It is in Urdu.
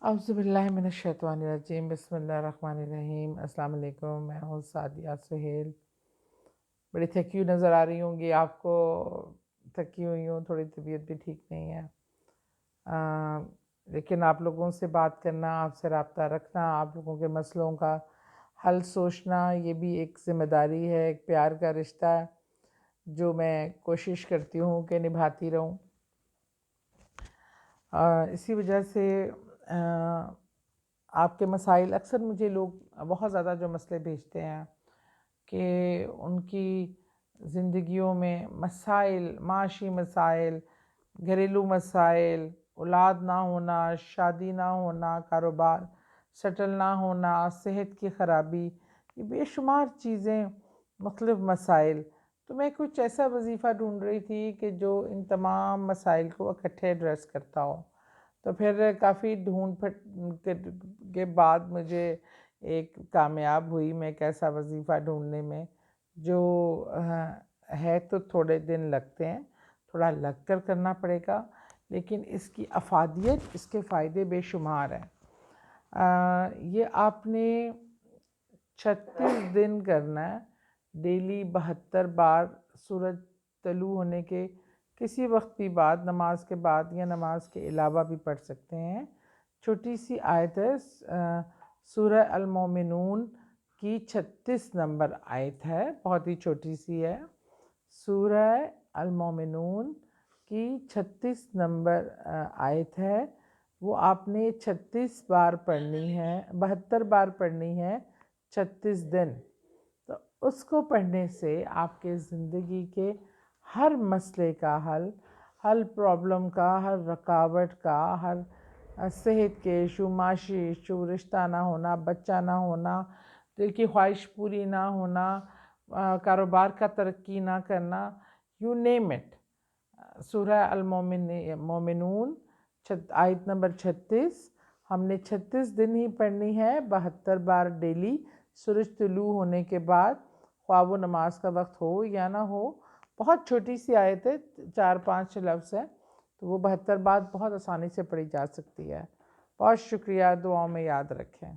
اعوذ باللہ من الشیطان الرجیم، بسم اللہ الرحمن الرحیم۔ السلام علیکم، میں ہوں سعدیہ سہیل۔ بڑی تھکی ہوئی نظر آ رہی ہوں گی آپ کو، تھکی ہوئی ہوں، تھوڑی طبیعت بھی ٹھیک نہیں ہے، لیکن آپ لوگوں سے بات کرنا، آپ سے رابطہ رکھنا، آپ لوگوں کے مسئلوں کا حل سوچنا، یہ بھی ایک ذمہ داری ہے، ایک پیار کا رشتہ ہے جو میں کوشش کرتی ہوں کہ نبھاتی رہوں۔ اسی وجہ سے آپ کے مسائل، اکثر مجھے لوگ بہت زیادہ جو مسئلے بھیجتے ہیں کہ ان کی زندگیوں میں مسائل، معاشی مسائل، گھریلو مسائل، اولاد نہ ہونا، شادی نہ ہونا، کاروبار سیٹل نہ ہونا، صحت کی خرابی، یہ بے شمار چیزیں، مختلف مسائل۔ تو میں کچھ ایسا وظیفہ ڈھونڈ رہی تھی کہ جو ان تمام مسائل کو اکٹھے ایڈریس کرتا ہو۔ تو پھر کافی ڈھونڈ پھٹ کے بعد مجھے ایک کامیاب ہوئی میں ایک ایسا وظیفہ ڈھونڈنے میں جو ہے تو تھوڑے دن لگتے ہیں، تھوڑا لگ کر کرنا پڑے گا، لیکن اس کی افادیت، اس کے فائدے بے شمار ہیں۔ یہ آپ نے 36 دن کرنا ہے، ڈیلی 72 بار سورج طلوع ہونے کے کسی وقت بھی بعد، نماز کے بعد یا نماز کے علاوہ بھی پڑھ سکتے ہیں۔ چھوٹی سی آیت ہے، سورہ المومنون کی 36 نمبر آیت ہے، بہت ہی چھوٹی سی ہے۔ سورہ المومنون کی 36 نمبر آیت ہے، وہ آپ نے 36 بار پڑھنی ہے، 72 بار پڑھنی ہے، 36 دن۔ تو اس کو پڑھنے سے آپ کے زندگی کے ہر مسئلے کا ہر پرابلم کا، ہر رکاوٹ کا، ہر صحت کے ایشو، معاشی ایشو، رشتہ نہ ہونا، بچہ نہ ہونا، دل کی خواہش پوری نہ ہونا، کاروبار کا ترقی نہ کرنا، یو نیم اٹ۔ سورہ المومنون آیت نمبر 36 ہم نے 36 دن ہی پڑھنی ہے، 72 بار ڈیلی، سورج طلوع ہونے کے بعد، خواہ وہ نماز کا وقت ہو یا نہ ہو۔ بہت چھوٹی سی آیت ہے، 4-5 لفظ ہے، تو وہ 72 بار بہت آسانی سے پڑھی جا سکتی ہے۔ بہت شکریہ، دعاؤں میں یاد رکھیں۔